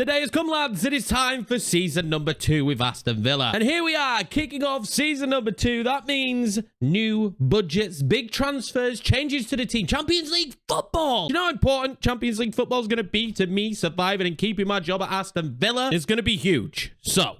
The day has come, lads. It is time for season number 2 with Aston Villa. And here we are, kicking off season number 2. That means new budgets, big transfers, changes to the team. Champions League football. You know how important Champions League football is going to be to me surviving and keeping my job at Aston Villa? It's going to be huge. So,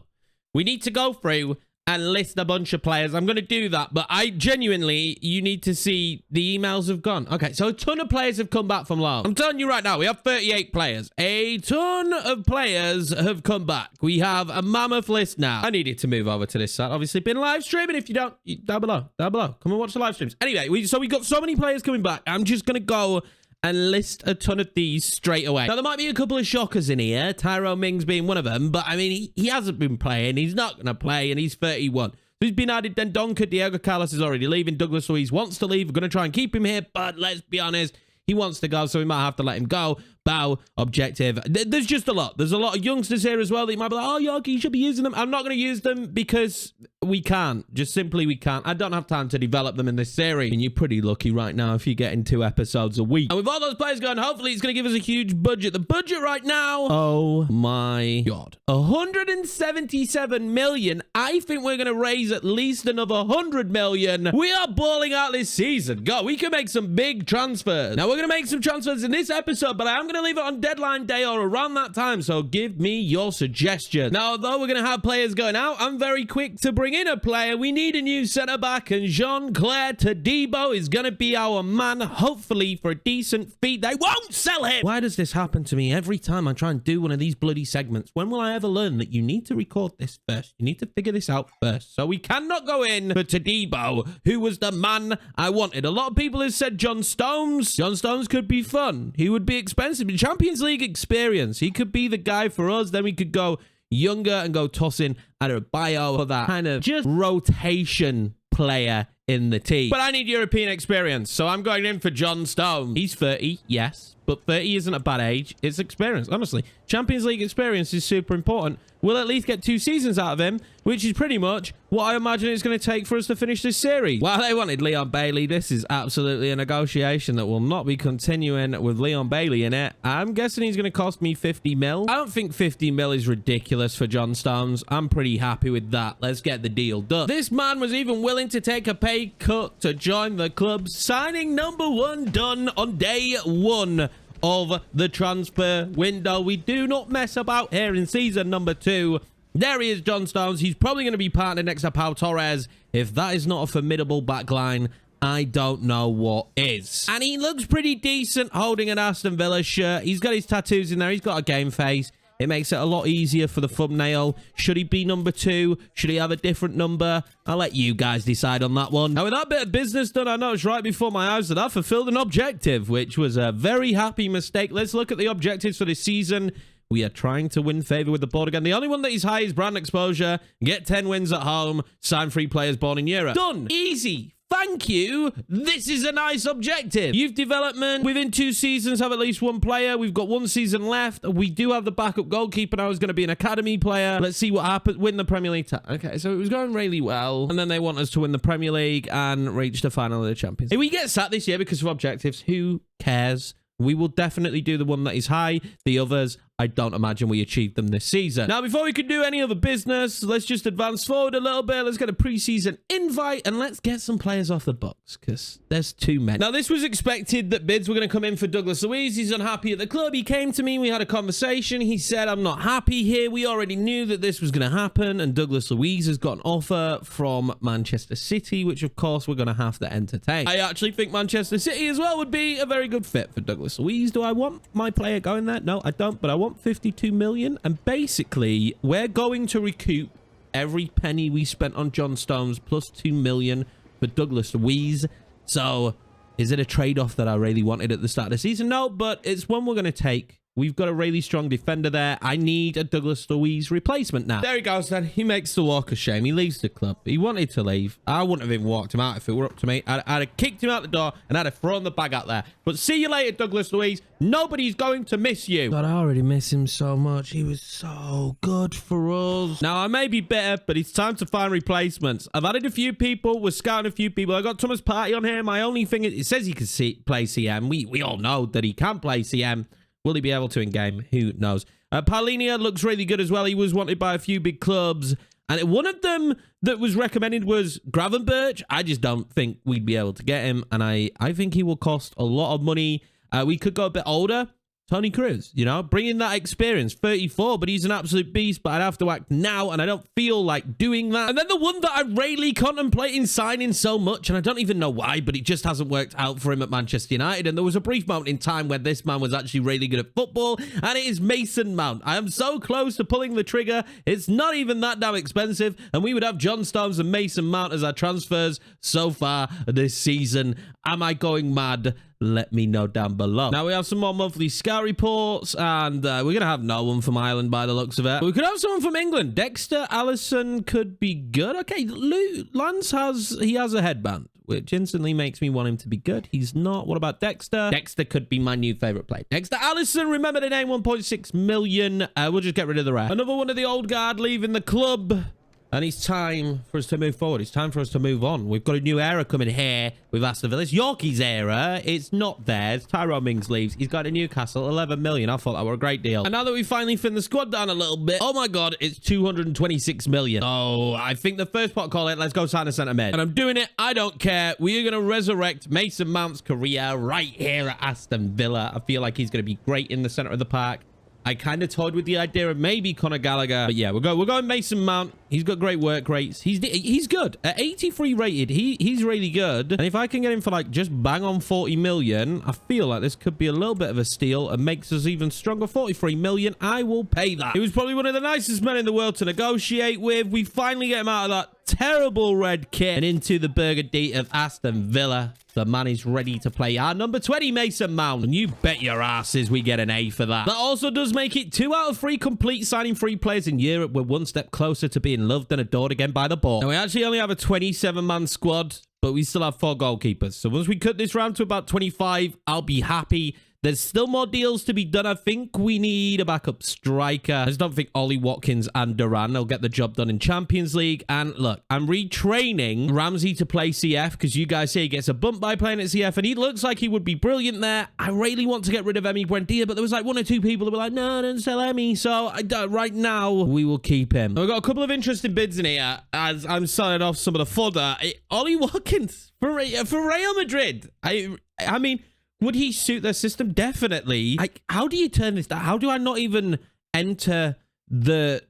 we need to go through and list a bunch of players. I'm going to do that, but I genuinely, you need to see the emails have gone. Okay, so a ton of players have come back from loan. I'm telling you right now, we have 38 players. A ton of players have come back. We have a mammoth list now. I needed to move over to this side. Obviously, been live streaming. If you don't, down below. Come and watch the live streams. Anyway, we got so many players coming back. I'm just going to go and list a ton of these straight away. Now, there might be a couple of shockers in here, Tyrone Mings being one of them, but I mean, he hasn't been playing, he's not going to play, and he's 31. So he's been added. Then Donker, Diego Carlos is already leaving, Douglas Luiz wants to leave, we're going to try and keep him here, but let's be honest, he wants to go, so we might have to let him go. Bow, objective. There's just a lot. There's a lot of youngsters here as well that you might be like, oh, Yorkie, you should be using them. I'm not going to use them because we can't. Just simply we can't. I don't have time to develop them in this series. And you're pretty lucky right now if you're getting 2 episodes a week. And with all those players going, hopefully it's going to give us a huge budget. The budget right now, oh my God. 177 million. I think we're going to raise at least another 100 million. We are balling out this season. God, we can make some big transfers. Now, we're going to make some transfers in this episode, but I am going to leave it on deadline day or around that time, so give me your suggestions. Now, although we're going to have players going out, I'm very quick to bring in a player. We need a new centre-back, and Jean-Claire Todibo is going to be our man, hopefully for a decent fee. They won't sell him! Why does this happen to me every time I try and do one of these bloody segments? When will I ever learn that you need to record this first? You need to figure this out first. So we cannot go in for Todibo, who was the man I wanted. A lot of people have said John Stones. John Stones could be fun. He would be expensive. Champions League experience. He could be the guy for us. Then we could go younger and go tossing at a bio or that kind of just rotation player in the team. But I need European experience, so I'm going in for John Stone. He's 30, yes, but 30 isn't a bad age. It's experience, honestly. Champions League experience is super important. We'll at least get 2 seasons out of him, which is pretty much what I imagine it's going to take for us to finish this series. While they wanted Leon Bailey, this is absolutely a negotiation that will not be continuing with Leon Bailey in it. I'm guessing he's going to cost me 50 mil. I don't think 50 mil is ridiculous for John Stones. I'm pretty happy with that. Let's get the deal done. This man was even willing to take a pay cut to join the club. Signing number 1 done on day 1 of the transfer window. We do not mess about here in season number 2. There he is, John Stones. He's probably going to be partnered next to Pau Torres. If that is not a formidable backline, I don't know what is. And he looks pretty decent holding an Aston Villa shirt. He's got his tattoos in there. He's got a game face. It makes it a lot easier for the thumbnail. Should he be number 2? Should he have a different number? I'll let you guys decide on that one. Now, with that bit of business done, I noticed right before my eyes that I fulfilled an objective, which was a very happy mistake. Let's look at the objectives for this season. We are trying to win favor with the board again. The only one that is high is brand exposure. Get 10 wins at home. Sign 3 players born in Europe. Done. Easy. Thank you. This is a nice objective. Youth development. Within 2 seasons, have at least 1 player. We've got 1 season left. We do have the backup goalkeeper now. Is going to be an academy player. Let's see what happens. Win the Premier League. Okay, so it was going really well. And then they want us to win the Premier League and reach the final of the Champions League. If we get sacked this year because of objectives, who cares? We will definitely do the one that is high. The others, I don't imagine we achieved them this season. Now, before we can do any other business, let's just advance forward a little bit. Let's get a preseason invite and let's get some players off the books because there's too many. Now, this was expected that bids were going to come in for Douglas Luiz. He's unhappy at the club. He came to me. We had a conversation. He said, I'm not happy here. We already knew that this was going to happen. And Douglas Luiz has got an offer from Manchester City, which, of course, we're going to have to entertain. I actually think Manchester City as well would be a very good fit for Douglas Luiz. Do I want my player going there? No, I don't, but I want 52 million. And basically, we're going to recoup every penny we spent on John Stones plus 2 million for Douglas Luiz. So, is it a trade-off that I really wanted at the start of the season? No, but it's one we're going to take. We've got a really strong defender there. I need a Douglas Luiz replacement now. There he goes then. He makes the walk a shame. He leaves the club. He wanted to leave. I wouldn't have even walked him out if it were up to me. I'd have kicked him out the door and I'd have thrown the bag out there. But see you later, Douglas Luiz. Nobody's going to miss you. God, I already miss him so much. He was so good for us. Now, I may be bitter, but it's time to find replacements. I've added a few people. We're scouting a few people. I got Thomas Partey on here. My only thing is, it says he can play CM. We all know that he can play CM. Will he be able to in game? Who knows? Paulinho looks really good as well. He was wanted by a few big clubs. And one of them that was recommended was Gravenberch. I just don't think we'd be able to get him. And I think he will cost a lot of money. We could go a bit older. Tony Cruz, you know, bringing that experience, 34, but he's an absolute beast, but I'd have to act now, and I don't feel like doing that. And then the one that I'm really contemplating signing so much, and I don't even know why, but it just hasn't worked out for him at Manchester United, and there was a brief moment in time where this man was actually really good at football, and it is Mason Mount. I am so close to pulling the trigger. It's not even that damn expensive, and we would have John Stones and Mason Mount as our transfers so far this season. Am I going mad? Let me know down below. Now, we have some more monthly scout reports, and we're going to have no one from Ireland by the looks of it. But we could have someone from England. Dexter Allison could be good. Okay, Lance has a headband, which instantly makes me want him to be good. He's not. What about Dexter? Dexter could be my new favorite player. Dexter Allison, remember the name, 1.6 million. We'll just get rid of the rest. Another one of the old guard leaving the club. And it's time for us to move forward. It's time for us to move on. We've got a new era coming here with Aston Villa. It's Yorkie's era. It's not theirs. Tyrone Mings leaves. He's got a Newcastle, 11 million. I thought that were a great deal. And now that we finally thinned the squad down a little bit, oh my God, it's 226 million. Oh, I think the first pot call it. Let's go sign a centre mid. And I'm doing it. I don't care. We are going to resurrect Mason Mount's career right here at Aston Villa. I feel like he's going to be great in the centre of the park. I kind of toyed with the idea of maybe Conor Gallagher. But yeah, we're going Mason Mount. He's got great work rates. He's good. At 83 rated, he's really good. And if I can get him for like just bang on 40 million, I feel like this could be a little bit of a steal and makes us even stronger. 43 million, I will pay that. He was probably one of the nicest men in the world to negotiate with. We finally get him out of that terrible red kit and into the burgundy of Aston Villa. The man is ready to play our number 20, Mason Mount. And you bet your asses we get an A for that. That also does make it 2 out of 3 complete signing free players in Europe. We're one step closer to being loved and adored again by the ball. Now, we actually only have a 27-man squad, but we still have 4 goalkeepers. So once we cut this round to about 25, I'll be happy. There's still more deals to be done. I think we need a backup striker. I just don't think Ollie Watkins and Duran will get the job done in Champions League. And look, I'm retraining Ramsey to play CF because you guys say he gets a bump by playing at CF, and he looks like he would be brilliant there. I really want to get rid of Emi Buendia, but there was like 1 or 2 people that were like, no, don't sell Emi. So right now, we will keep him. We've got a couple of interesting bids in here as I'm selling off some of the fodder. Ollie Watkins for Real Madrid. I mean, would he suit their system? Definitely. How do you turn this down? How do I not even enter the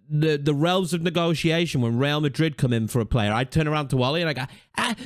realms of negotiation when Real Madrid come in for a player? I turn around to Ollie and I go,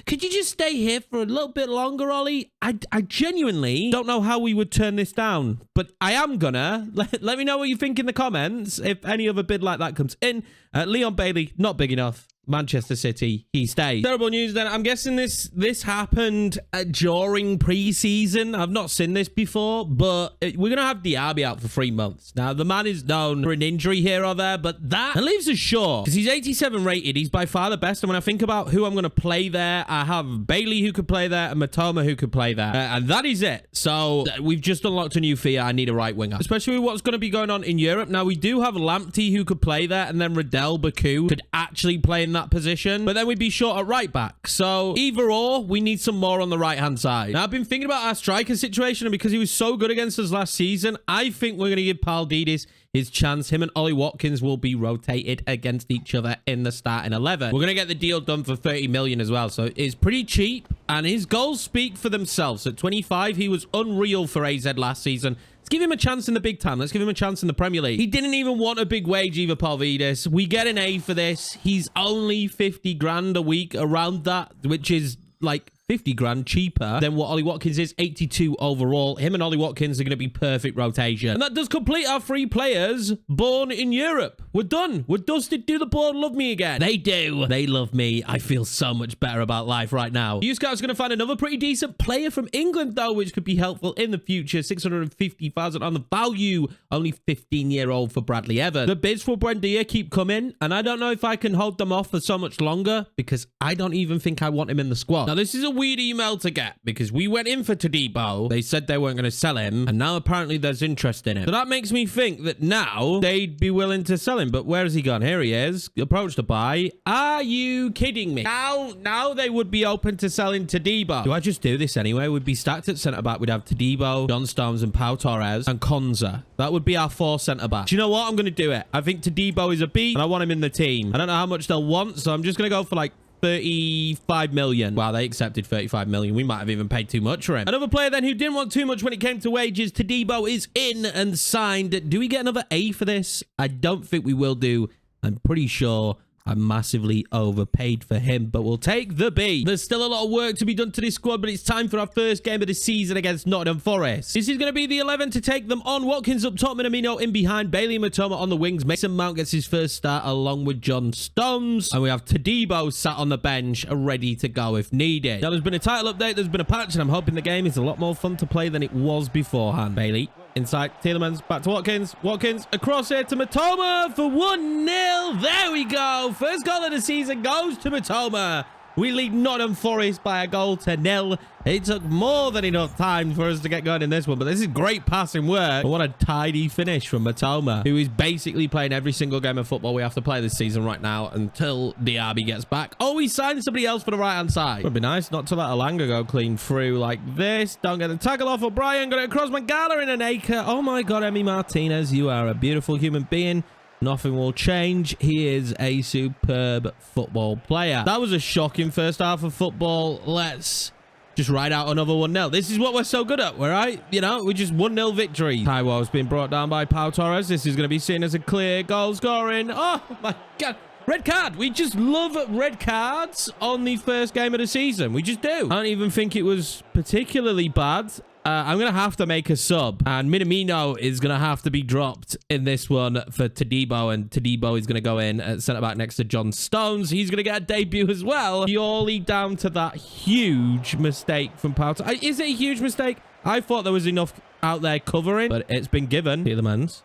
could you just stay here for a little bit longer, Ollie? I genuinely don't know how we would turn this down, but I am gonna. Let me know what you think in the comments if any other bid like that comes in. Leon Bailey, not big enough. Manchester City, he stays. Terrible news then. I'm guessing this happened during pre-season. I've not seen this before, but we're going to have Diaby out for 3 months. Now, the man is known for an injury here or there, but that leaves us short because he's 87 rated. He's by far the best. And when I think about who I'm going to play there, I have Bailey who could play there and Matoma who could play there. And that is it. So we've just unlocked a new fear. I need a right winger, especially with what's going to be going on in Europe. Now, we do have Lamptey who could play there, and then Riddell Baku could actually play in that position, but then we'd be short at right back. So either or, we need some more on the right hand side. Now, I've been thinking about our striker situation, and because he was so good against us last season, I think we're going to give Pau Torres his chance. Him and Ollie Watkins will be rotated against each other in the starting 11. We're going to get the deal done for 30 million as well, so it's pretty cheap, and his goals speak for themselves. At 25, he was unreal for AZ last season. Let's give him a chance in the big time. Let's give him a chance in the Premier League. He didn't even want a big wage either, Pau Torres. We get an A for this. He's only 50 grand a week, around that, which is like 50 grand cheaper than what Ollie Watkins is. 82 overall. Him and Ollie Watkins are going to be perfect rotation. And that does complete our 3 players born in Europe. We're done. We're dusted. Do the board love me again? They do. They love me. I feel so much better about life right now. You guys are going to find another pretty decent player from England, though, which could be helpful in the future. 650,000 on the value. Only 15-year-old for Bradley Evans. The bids for Buendia keep coming, and I don't know if I can hold them off for so much longer because I don't even think I want him in the squad. Now, this is a weird email to get because we went in for Todibo. They said they weren't going to sell him, and now apparently there's interest in him. So that makes me think that now they'd be willing to sell him. him, but where has he gone? Here he is. Approach to buy. Are you kidding me? Now they would be open to selling Todibo. Do I just do this anyway? We'd be stacked at centre-back. We'd have Todibo, John Stones, and Pau Torres, and Konza. That would be our 4 centre-backs. Do you know what? I'm going to do it. I think Todibo is a beat, and I want him in the team. I don't know how much they'll want, so I'm just going to go for like 35 million. Wow, they accepted 35 million. We might have even paid too much for him. Another player then who didn't want too much when it came to wages. Todibo is in and signed. Do we get another A for this? I don't think we will do. I'm pretty sure I massively overpaid for him, but we'll take the B. There's still a lot of work to be done to this squad, but it's time for our first game of the season against Nottingham Forest. This is going to be the 11 to take them on. Watkins up top, Minamino in behind, Bailey and Matoma on the wings. Mason Mount gets his first start along with John Stones, and we have Todibo sat on the bench, ready to go if needed. Now, there's been a title update, there's been a patch, and I'm hoping the game is a lot more fun to play than it was beforehand. Bailey inside, Tielemans, back to Watkins. Watkins across here to Matoma for 1-0. There we go. First goal of the season goes to Matoma. We lead Nottingham Forest by a goal to 0. It took more than enough time for us to get going in this one, but this is great passing work. What a tidy finish from Matoma, who is basically playing every single game of football we have to play this season right now until Diaby gets back. Oh, he signed somebody else for the right-hand side. Would be nice not to let Alanga go clean through like this. Don't get the tackle off O'Brien. Got it across Mangala in an acre. Oh my God, Emi Martinez, you are a beautiful human being. Nothing will change. He is a superb football player. That was a shocking first half of football. Let's just ride out another 1-0. This is what we're so good at, right? You know, we just 1-0 victory. Taiwo's been brought down by Pau Torres. This is going to be seen as a clear goal scoring. Oh my God. Red card. We just love red cards on the first game of the season. We just do. I don't even think it was particularly bad. I'm going to have to make a sub, and Minamino is going to have to be dropped in this one for Todibo, and Todibo is going to go in at centre-back next to John Stones. He's going to get a debut as well, purely down to that huge mistake from Pau. Is it a huge mistake? I thought there was enough out there covering, but it's been given. Tielemans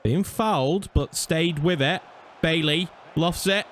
being fouled, but stayed with it. Bailey lofts it.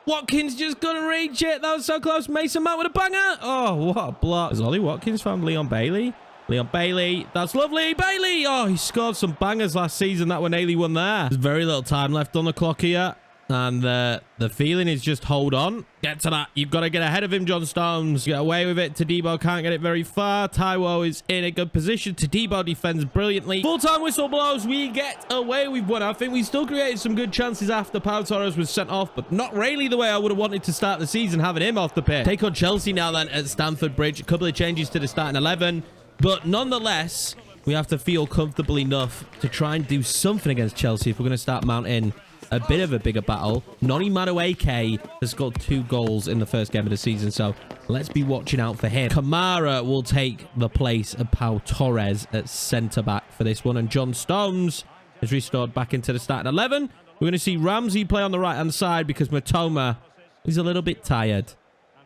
Watkins just couldn't reach it. That was so close. Mason Mount with a banger. Oh, what a block. Has Ollie Watkins found Leon Bailey? Leon Bailey, that's lovely. Bailey, oh, he scored some bangers last season. That one nearly won there. There's very little time left on the clock here, and the feeling is just hold on. Get to that. You've got to get ahead of him, John Stones. Get away with it. Todibo can't get it very far. Taiwo is in a good position. Todibo defends brilliantly. Full-time whistle blows. We get away. We've won. I think we still created some good chances after Pau Torres was sent off, but not really the way I would have wanted to start the season, having him off the pitch. Take on Chelsea now then at Stamford Bridge. A couple of changes to the starting 11. But nonetheless, we have to feel comfortable enough to try and do something against Chelsea if we're going to start mounting a bit of a bigger battle. Noni Madueke has scored 2 goals in the first game of the season, so let's be watching out for him. Kamara will take the place of Pau Torres at centre-back for this one, and John Stones is restored back into the starting 11. We're going to see Ramsey play on the right-hand side because Matoma is a little bit tired.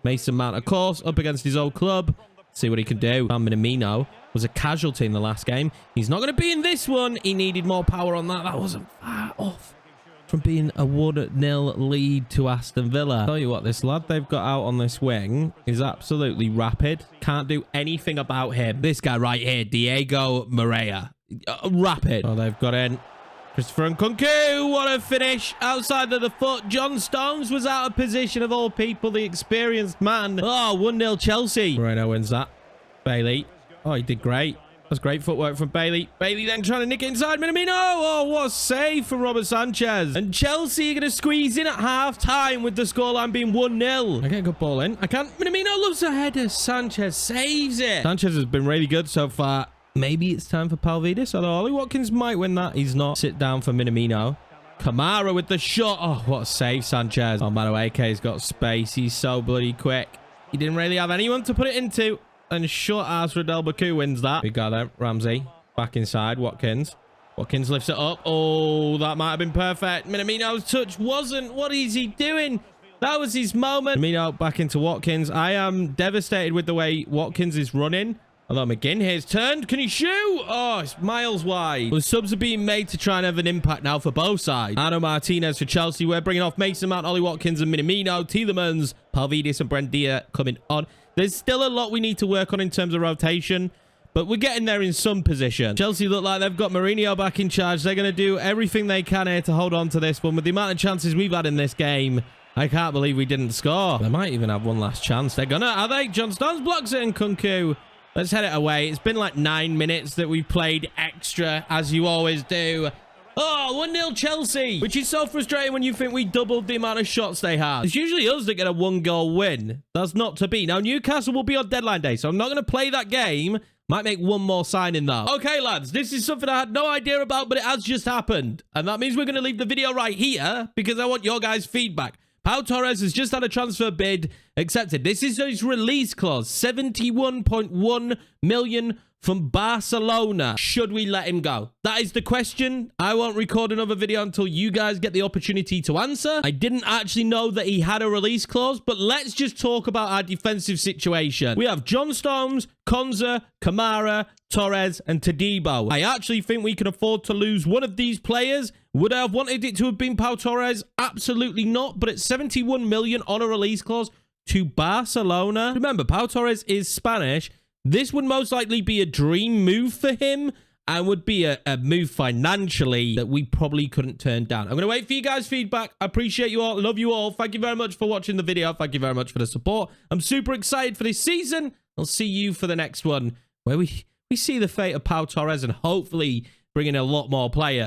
Mason Mount, of course, up against his old club. See what he can do. Minamino was a casualty in the last game. He's not going to be in this one. He needed more power on that. That wasn't far off from being a 1-0 lead to Aston Villa. Tell you what, this lad they've got out on this wing is absolutely rapid. Can't do anything about him. This guy right here, Diego Moreira. Rapid. Oh, they've got in. Christopher Nkunku, what a finish outside of the foot. John Stones was out of position of all people, the experienced man. Oh, 1-0 Chelsea. Moreno wins that. Bailey. Oh, he did great. That's great footwork from Bailey. Bailey then trying to nick it inside. Minamino. Oh, what a save from Robert Sanchez. And Chelsea are going to squeeze in at half-time with the scoreline being 1-0. I get a good ball in. I can't. Minamino loves a header. Sanchez saves it. Sanchez has been really good so far. Maybe it's time for Palvidis, although Ollie Watkins might win that. He's not. Sit down for Minamino. Kamara with the shot. Oh, what a save, Sanchez. Oh, Madueke's got space. He's so bloody quick. He didn't really have anyone to put it into. And short-ass Radel Baku wins that. We got there. Ramsey. Back inside. Watkins. Watkins lifts it up. Oh, that might have been perfect. Minamino's touch wasn't. What is he doing? That was his moment. Minamino back into Watkins. I am devastated with the way Watkins is running. Although McGinn here's turned. Can he shoot? Oh, it's miles wide. Well, the subs are being made to try and have an impact now for both sides. Ano Martinez for Chelsea. We're bringing off Mason Mount, Ollie Watkins, and Minamino. Tielemans, Palvidis, and Brendia coming on. There's still a lot we need to work on in terms of rotation. but we're getting there in some position. Chelsea look like they've got Mourinho back in charge. They're going to do everything they can here to hold on to this one. With the amount of chances we've had in this game, I can't believe we didn't score. They might even have one last chance. They're gonna, are they? John Stones blocks it and Kunku. Let's head it away. It's been like 9 minutes that we've played extra, as you always do. Oh, 1-0 Chelsea, which is so frustrating when you think we doubled the amount of shots they had. It's usually us that get a 1-goal win. That's not to be. Now, Newcastle will be on deadline day, so I'm not going to play that game. Might make one more signing, though. Okay, lads, this is something I had no idea about, but it has just happened. And that means we're going to leave the video right here because I want your guys' feedback. Pau Torres has just had a transfer bid accepted. This is his release clause. 71.1 million from Barcelona. Should we let him go? That is the question. I won't record another video until you guys get the opportunity to answer. I didn't actually know that he had a release clause, but let's just talk about our defensive situation. We have John Stones, Konza, Kamara, Torres, and Todibo. I actually think we can afford to lose one of these players. Would I have wanted it to have been Pau Torres? Absolutely not. But at 71 million on a release clause to Barcelona. Remember, Pau Torres is Spanish. This would most likely be a dream move for him and would be a move financially that we probably couldn't turn down. I'm going to wait for you guys' feedback. I appreciate you all. Love you all. Thank you very much for watching the video. Thank you very much for the support. I'm super excited for this season. I'll see you for the next one where we see the fate of Pau Torres and hopefully bring in a lot more players.